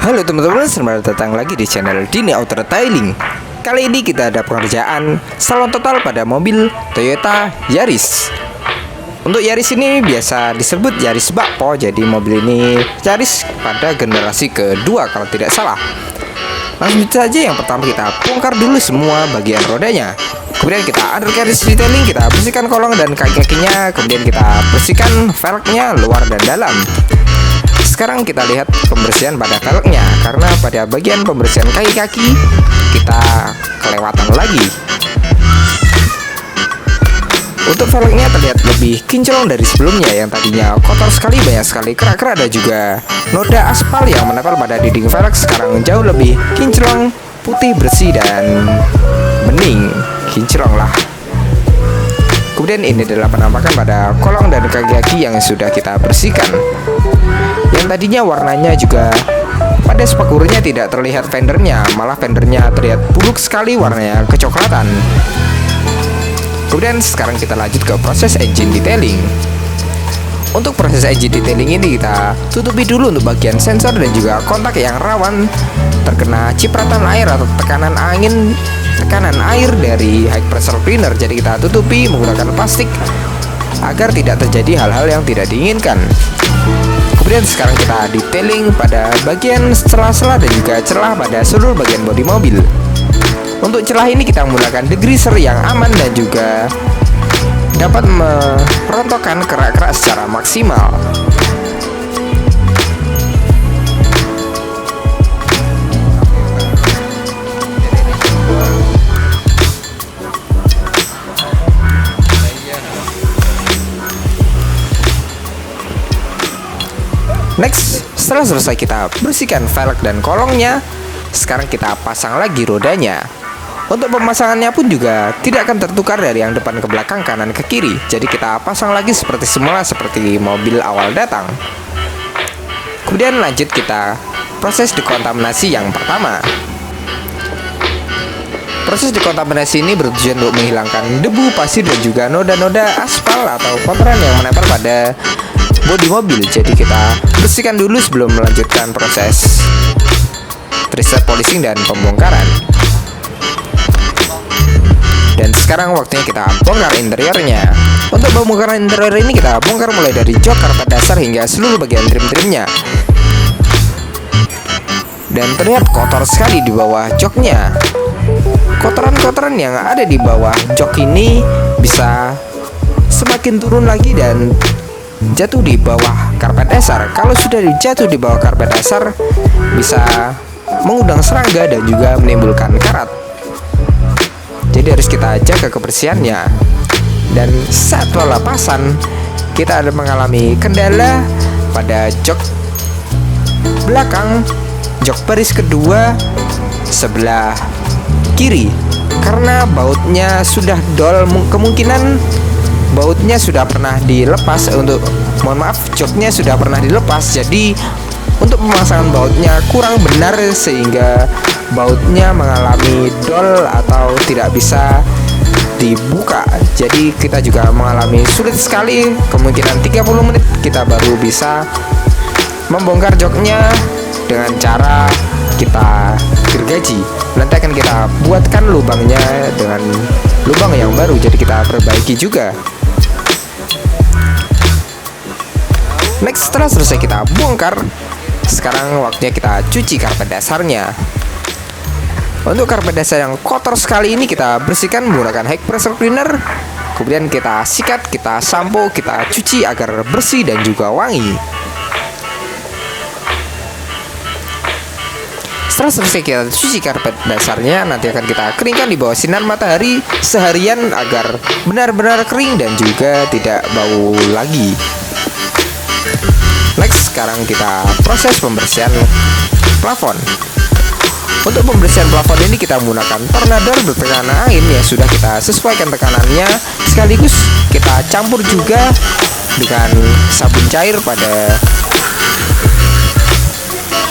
Halo teman-teman, selamat datang lagi di channel Dini Auto Detailing. Kali ini kita ada pengerjaan salon total pada mobil Toyota Yaris. Untuk Yaris ini biasa disebut Yaris Bakpo. Jadi mobil ini Yaris pada generasi kedua kalau tidak salah. Langsung saja, yang pertama kita bongkar dulu semua bagian rodanya. Kemudian kita undercarriage detailing, kita bersihkan kolong dan kaki-kakinya. Kemudian kita bersihkan velgnya luar dan dalam. Sekarang kita lihat pembersihan pada velgnya, karena pada bagian pembersihan kaki-kaki kita kelewatan lagi. Untuk velgnya terlihat lebih kinclong dari sebelumnya, yang tadinya kotor sekali, banyak sekali kerak-kerak dan juga noda aspal yang menempel pada dinding velg. Sekarang jauh lebih kinclong, putih, bersih, dan bening. Kinclong lah. Kemudian ini adalah penampakan pada kolong dan kaki-kaki yang sudah kita bersihkan. Yang tadinya warnanya juga pada spakbornya tidak terlihat fendernya, malah fendernya terlihat buruk sekali, warnanya kecoklatan. Kemudian sekarang kita lanjut ke proses engine detailing. Untuk proses engine detailing ini kita tutupi dulu untuk bagian sensor dan juga kontak yang rawan terkena cipratan air atau tekanan air dari high pressure cleaner. Jadi kita tutupi menggunakan plastik agar tidak terjadi hal-hal yang tidak diinginkan. Kemudian sekarang kita detailing pada bagian celah-celah dan juga celah pada seluruh bagian bodi mobil. Untuk celah ini kita menggunakan degreaser yang aman dan juga dapat merontokkan kerak-kerak secara maksimal. Next, setelah selesai kita bersihkan velg dan kolongnya, sekarang kita pasang lagi rodanya. Untuk pemasangannya pun juga tidak akan tertukar dari yang depan ke belakang, kanan ke kiri. Jadi kita pasang lagi seperti semula, seperti mobil awal datang. Kemudian lanjut kita proses dekontaminasi yang pertama. Proses dekontaminasi ini bertujuan untuk menghilangkan debu, pasir, dan juga noda-noda aspal atau kotoran yang menempel pada bodi mobil. Jadi kita bersihkan dulu sebelum melanjutkan proses triset polishing dan pembongkaran. Dan sekarang waktunya kita bongkar interiornya. Untuk pembongkaran interior ini kita bongkar mulai dari jok, karpet dasar, hingga seluruh bagian trim-trimnya. Dan terlihat kotor sekali di bawah joknya. Kotoran-kotoran yang ada di bawah jok ini bisa semakin turun lagi dan jatuh di bawah karpet dasar. Kalau sudah jatuh di bawah karpet dasar, bisa mengundang serangga dan juga menimbulkan karat. Jadi harus kita jaga kebersihannya. Dan saat pelepasan, kita ada mengalami kendala pada jok belakang, jok baris kedua sebelah kiri, karena bautnya sudah dol. Kemungkinan bautnya sudah pernah dilepas. Joknya sudah pernah dilepas. Jadi untuk pemasangan bautnya kurang benar, sehingga bautnya mengalami dol atau tidak bisa dibuka. Jadi kita juga mengalami sulit sekali. Kemungkinan 30 menit kita baru bisa membongkar joknya dengan cara kita gergaji. Nanti akan kita buatkan lubangnya dengan lubang yang baru, jadi kita perbaiki juga. Next, setelah selesai kita bongkar, sekarang waktunya kita cuci karpet dasarnya. Untuk karpet dasar yang kotor sekali ini kita bersihkan menggunakan high pressure cleaner. Kemudian kita sikat, kita sampo, kita cuci agar bersih dan juga wangi. Setelah selesai kita cuci karpet dasarnya, nanti akan kita keringkan di bawah sinar matahari seharian agar benar-benar kering dan juga tidak bau lagi. Next, sekarang kita proses pembersihan plafon. Untuk pembersihan plafon ini kita menggunakan tornador bertekanan angin yang sudah kita sesuaikan tekanannya. Sekaligus kita campur juga dengan sabun cair pada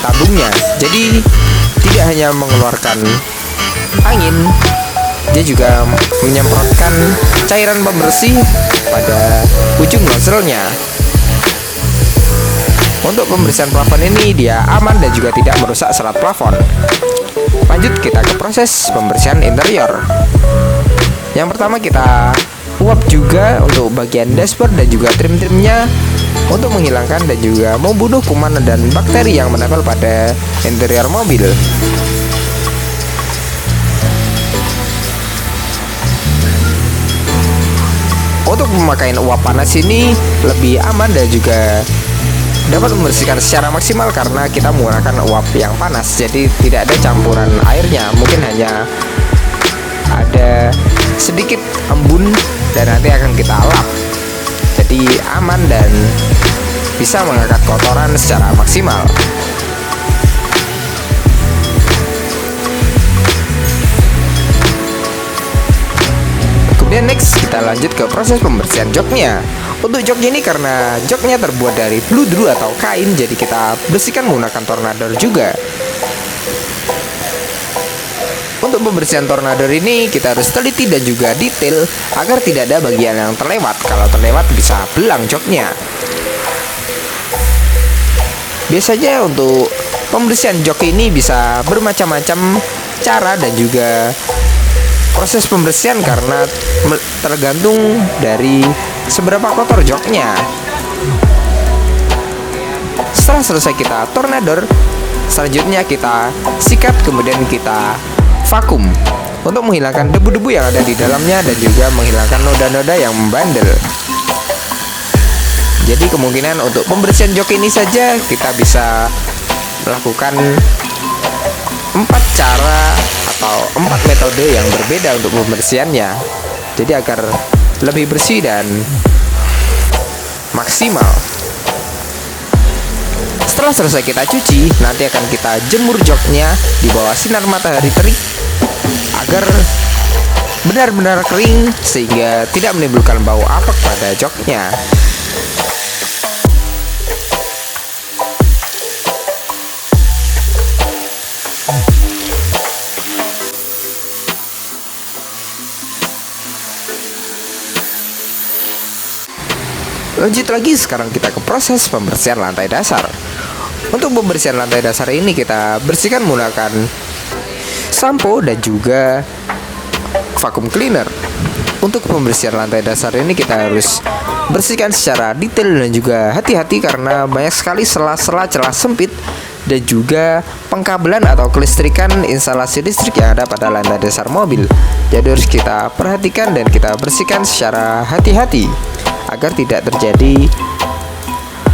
tabungnya. Jadi tidak hanya mengeluarkan angin, dia juga menyemprotkan cairan pembersih pada ujung nozzle-nya. Untuk pembersihan plafon ini dia aman dan juga tidak merusak serat plafon. Lanjut kita ke proses pembersihan interior. Yang pertama kita uap juga untuk bagian dashboard dan juga trim-trimnya untuk menghilangkan dan juga membunuh kuman dan bakteri yang menempel pada interior mobil. Untuk pemakaian uap panas ini lebih aman dan juga dapat membersihkan secara maksimal karena kita menggunakan uap yang panas, jadi tidak ada campuran airnya, mungkin hanya ada sedikit embun dan nanti akan kita lap, jadi aman dan bisa mengangkat kotoran secara maksimal. Kemudian next kita lanjut ke proses pembersihan joknya. Untuk joknya ini karena joknya terbuat dari bludru atau kain, jadi kita bersihkan menggunakan tornador juga. Untuk pembersihan tornador ini kita harus teliti dan juga detail agar tidak ada bagian yang terlewat. Kalau terlewat bisa belang joknya. Biasanya untuk pembersihan jok ini bisa bermacam-macam cara dan juga proses pembersihan karena tergantung dari seberapa kotor joknya. Setelah selesai kita tornador, selanjutnya kita sikat kemudian kita vakum untuk menghilangkan debu-debu yang ada di dalamnya dan juga menghilangkan noda-noda yang membandel. Jadi kemungkinan untuk pembersihan jok ini saja kita bisa melakukan 4 cara atau 4 metode yang berbeda untuk pembersihannya, jadi agar lebih bersih dan maksimal. Setelah selesai kita cuci, nanti akan kita jemur joknya di bawah sinar matahari terik agar benar-benar kering sehingga tidak menimbulkan bau apek pada joknya. Lanjut lagi, sekarang kita ke proses pembersihan lantai dasar. Untuk pembersihan lantai dasar ini kita bersihkan menggunakan sampo dan juga vacuum cleaner. Untuk pembersihan lantai dasar ini kita harus bersihkan secara detail dan juga hati-hati karena banyak sekali sela-sela celah sempit dan juga pengkabelan atau kelistrikan instalasi listrik yang ada pada lantai dasar mobil. Jadi harus kita perhatikan dan kita bersihkan secara hati-hati agar tidak terjadi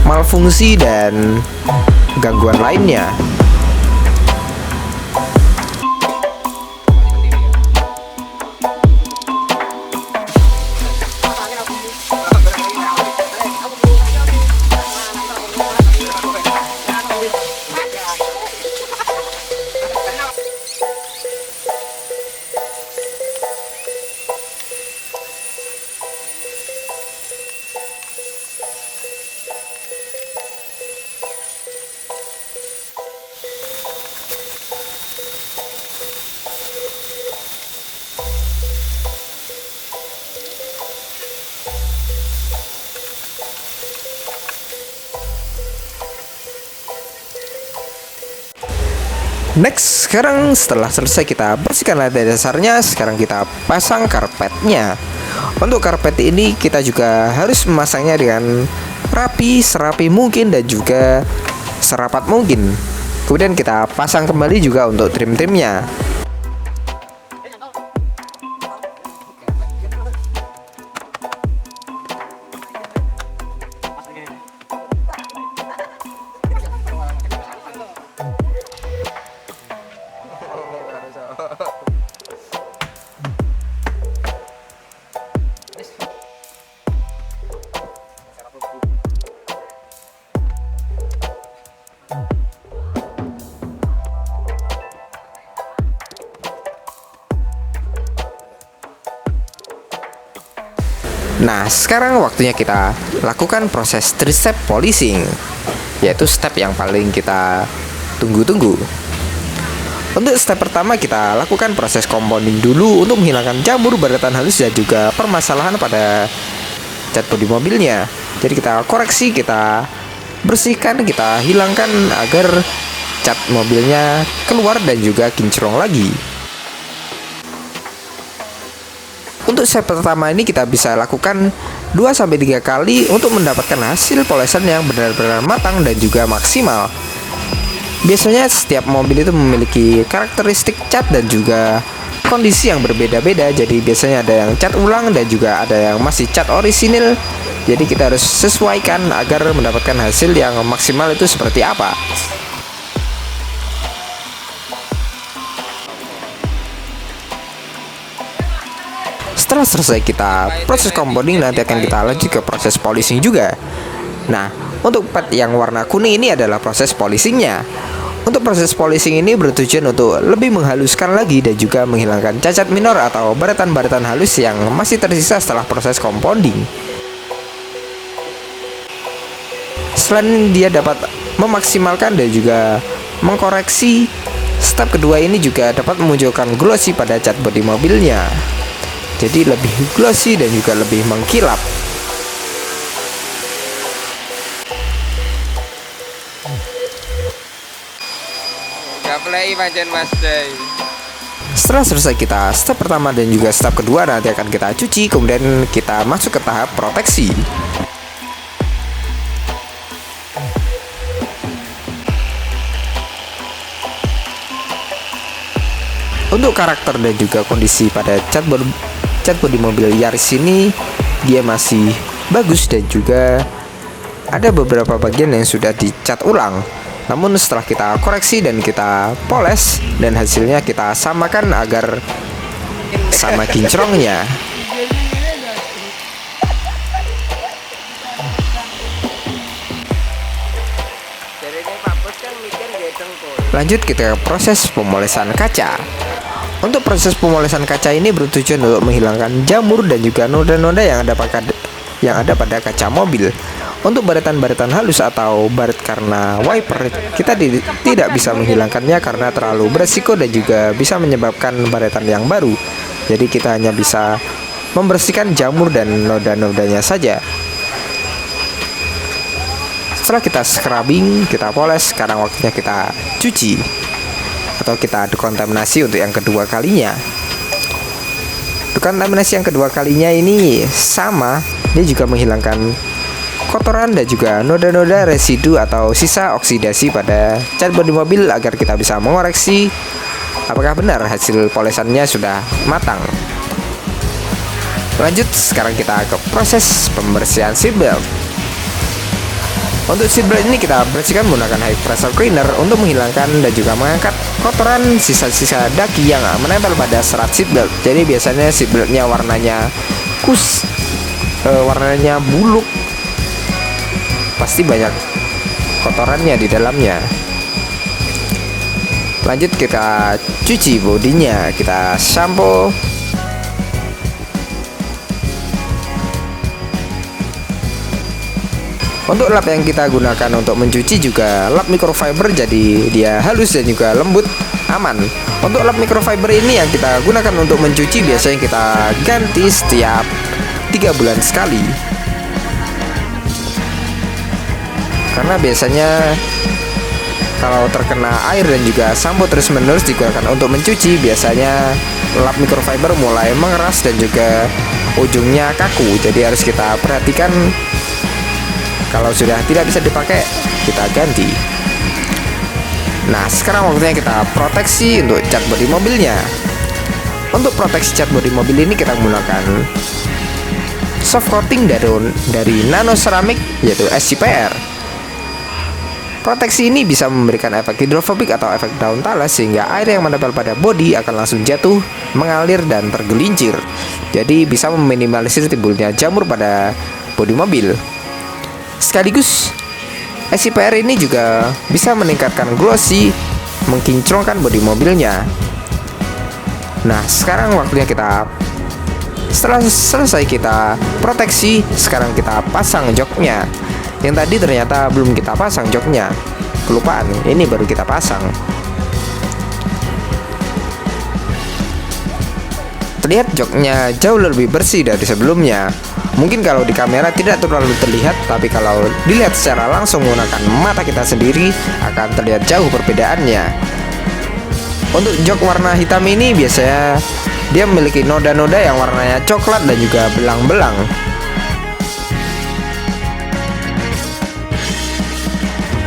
malfungsi dan gangguan lainnya. Next, sekarang setelah selesai kita bersihkan lantai dasarnya, sekarang kita pasang karpetnya. Untuk karpet ini kita juga harus memasangnya dengan rapi, serapi mungkin dan juga serapat mungkin. Kemudian kita pasang kembali juga untuk trim-trimnya. Nah, sekarang waktunya kita lakukan proses 3-step polishing, yaitu step yang paling kita tunggu-tunggu. Untuk step pertama kita lakukan proses compounding dulu untuk menghilangkan jamur, baratan halus dan juga permasalahan pada cat bodi mobilnya. Jadi kita koreksi, kita bersihkan, kita hilangkan agar cat mobilnya keluar dan juga kinclong lagi. Untuk step pertama ini kita bisa lakukan 2-3 kali untuk mendapatkan hasil polesan yang benar-benar matang dan juga maksimal. Biasanya setiap mobil itu memiliki karakteristik cat dan juga kondisi yang berbeda-beda. Jadi biasanya ada yang cat ulang dan juga ada yang masih cat orisinil. Jadi kita harus sesuaikan agar mendapatkan hasil yang maksimal itu seperti apa. Setelah selesai kita proses compounding, nanti akan kita lanjut ke proses polishing juga. Nah, untuk pad yang warna kuning ini adalah proses polishingnya. Untuk proses polishing ini bertujuan untuk lebih menghaluskan lagi dan juga menghilangkan cacat minor atau baratan-baratan halus yang masih tersisa setelah proses compounding. Selain dia dapat memaksimalkan dan juga mengkoreksi, step kedua ini juga dapat memunculkan glossy pada cat bodi mobilnya. Jadi lebih glossy dan juga lebih mengkilap. Setelah selesai kita step pertama dan juga step kedua, nanti akan kita cuci, kemudian kita masuk ke tahap proteksi. Untuk karakter dan juga kondisi pada cat bodi mobil Yaris ini, dia masih bagus dan juga ada beberapa bagian yang sudah dicat ulang. Namun setelah kita koreksi dan kita poles dan hasilnya kita samakan agar sama kinclongnya. Lanjut kita proses pemolesan kaca. Untuk proses pemolesan kaca ini bertujuan untuk menghilangkan jamur dan juga noda-noda yang ada pada kaca mobil. Untuk baratan-baratan halus atau baret karena wiper, kita tidak bisa menghilangkannya karena terlalu beresiko dan juga bisa menyebabkan baratan yang baru. Jadi kita hanya bisa membersihkan jamur dan noda-nodanya saja. Setelah kita scrubbing, kita poles, sekarang waktunya kita cuci atau kita dekontaminasi untuk yang kedua kalinya. Dekontaminasi yang kedua kalinya ini sama, dia juga menghilangkan kotoran dan juga noda-noda residu atau sisa oksidasi pada cat bodi mobil agar kita bisa mengoreksi apakah benar hasil polesannya sudah matang. Lanjut, sekarang kita ke proses pembersihan seatbelt. Untuk seatbelt ini kita bersihkan menggunakan high pressure cleaner untuk menghilangkan dan juga mengangkat kotoran sisa-sisa daki yang menempel pada serat seatbelt. Jadi biasanya seatbeltnya warnanya warnanya buluk, pasti banyak kotorannya di dalamnya. Lanjut kita cuci bodinya, kita shampoo. Untuk lap yang kita gunakan untuk mencuci juga lap microfiber, jadi dia halus dan juga lembut, aman. Untuk lap microfiber ini yang kita gunakan untuk mencuci biasanya kita ganti setiap 3 bulan sekali. Karena biasanya kalau terkena air dan juga sampo terus-menerus digunakan untuk mencuci, biasanya lap microfiber mulai mengeras dan juga ujungnya kaku. Jadi harus kita perhatikan, kalau sudah tidak bisa dipakai, kita ganti. Nah, sekarang waktunya kita proteksi untuk cat bodi mobilnya. Untuk proteksi cat bodi mobil ini kita menggunakan soft coating dari nano ceramic, yaitu SCPR. Proteksi ini bisa memberikan efek hidrofobik atau efek daun talas sehingga air yang menempel pada bodi akan langsung jatuh, mengalir dan tergelincir. Jadi bisa meminimalisir timbulnya jamur pada bodi mobil. Sekaligus SCPR ini juga bisa meningkatkan glossy, mengkinclongkan bodi mobilnya. Nah, sekarang waktunya setelah selesai kita proteksi, sekarang kita pasang joknya. Yang tadi ternyata belum kita pasang joknya, kelupaan, ini baru kita pasang. Terlihat joknya jauh lebih bersih dari sebelumnya. Mungkin kalau di kamera tidak terlalu terlihat, tapi kalau dilihat secara langsung menggunakan mata kita sendiri akan terlihat jauh perbedaannya. Untuk jok warna hitam ini biasanya dia memiliki noda-noda yang warnanya coklat dan juga belang-belang.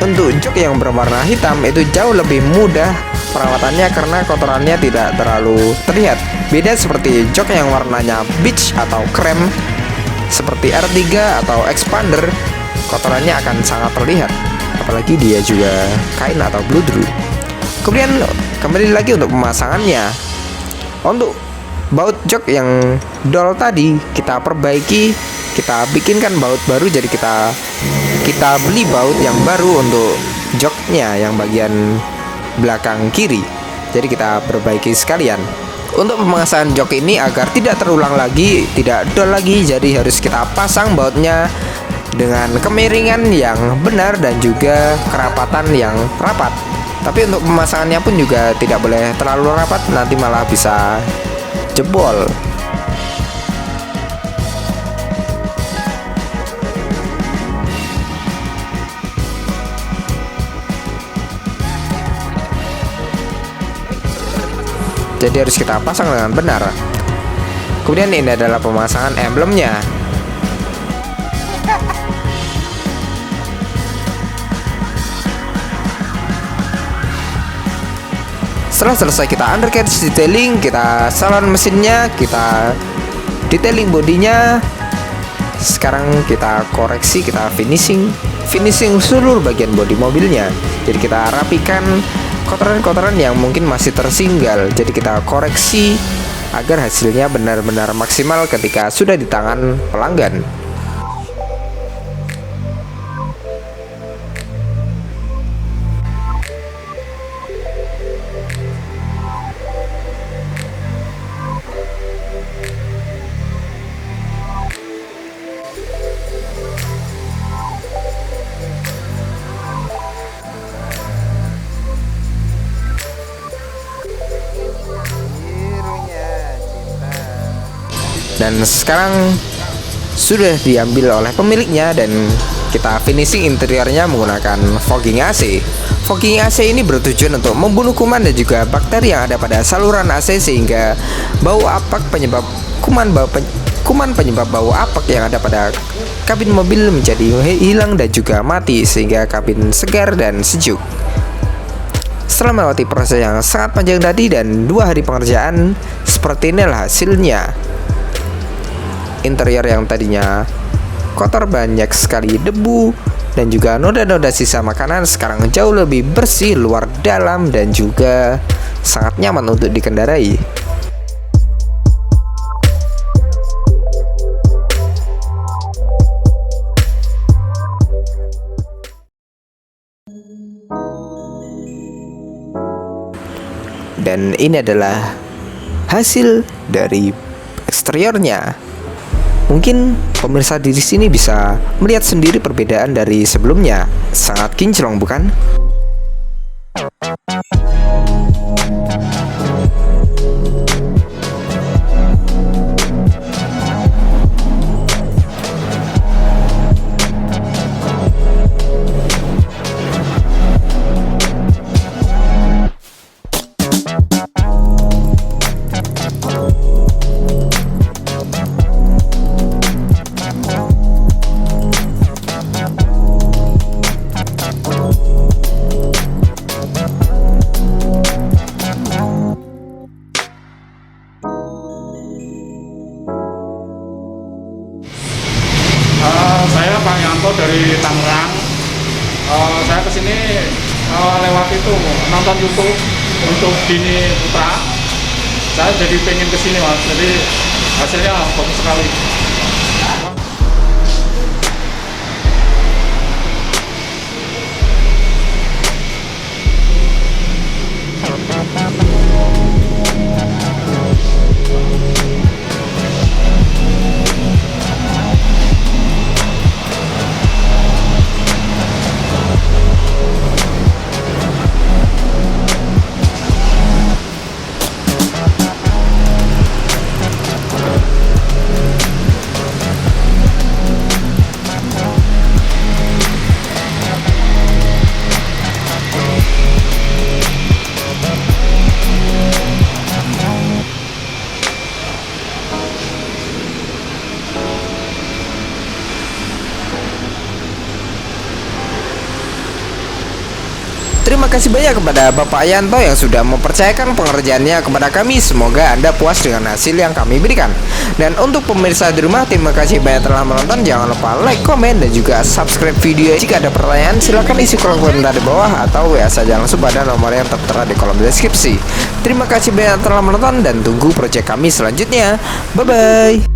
Untuk jok yang berwarna hitam itu jauh lebih mudah perawatannya karena kotorannya tidak terlalu terlihat. Beda seperti jok yang warnanya beige atau krem seperti R3 atau Expander, kotorannya akan sangat terlihat. Apalagi dia juga kain atau bludru. Kemudian kembali lagi untuk pemasangannya. Untuk baut jok yang dol tadi kita perbaiki, kita bikinkan baut baru. Jadi kita beli baut yang baru untuk joknya yang bagian belakang kiri. Jadi kita perbaiki sekalian. Untuk pemasangan jok ini agar tidak terulang lagi, tidak dol lagi, jadi harus kita pasang bautnya dengan kemiringan yang benar dan juga kerapatan yang rapat. Tapi untuk pemasangannya pun juga tidak boleh terlalu rapat, nanti malah bisa jebol. Jadi harus kita pasang dengan benar. Kemudian ini adalah pemasangan emblemnya. Setelah selesai kita undercarriage detailing, kita salon mesinnya, kita detailing bodinya. Sekarang kita koreksi, kita finishing seluruh bagian bodi mobilnya. Jadi kita rapikan kotoran-kotoran yang mungkin masih tertinggal. Jadi kita koreksi agar hasilnya benar-benar maksimal ketika sudah di tangan pelanggan. Dan sekarang sudah diambil oleh pemiliknya dan kita finishing interiornya menggunakan fogging AC. Fogging AC ini bertujuan untuk membunuh kuman dan juga bakteri yang ada pada saluran AC sehingga bau apak penyebab kuman penyebab bau apak yang ada pada kabin mobil menjadi hilang dan juga mati sehingga kabin segar dan sejuk. Setelah melewati proses yang sangat panjang tadi dan 2 hari pengerjaan, seperti inilah hasilnya. Interior yang tadinya kotor, banyak sekali debu dan juga noda-noda sisa makanan sekarang jauh lebih bersih luar dalam dan juga sangat nyaman untuk dikendarai. Dan ini adalah hasil dari eksteriornya. Mungkin pemirsa di sini bisa melihat sendiri perbedaan dari sebelumnya. Sangat kinclong, bukan? Saya Pak Yanto dari Tangerang. Saya kesini lewat itu nonton YouTube untuk Dini Putra. Saya jadi pengen kesini Mas. Jadi hasilnya bagus sekali. Terima kasih banyak kepada Bapak Yanto yang sudah mempercayakan pengerjaannya kepada kami. Semoga Anda puas dengan hasil yang kami berikan. Dan untuk pemirsa di rumah, terima kasih banyak telah menonton. Jangan lupa like, komen, dan juga subscribe video. Jika ada pertanyaan, silahkan isi kolom komentar di bawah atau WA saja langsung pada nomor yang tertera di kolom deskripsi. Terima kasih banyak telah menonton dan tunggu proyek kami selanjutnya. Bye bye.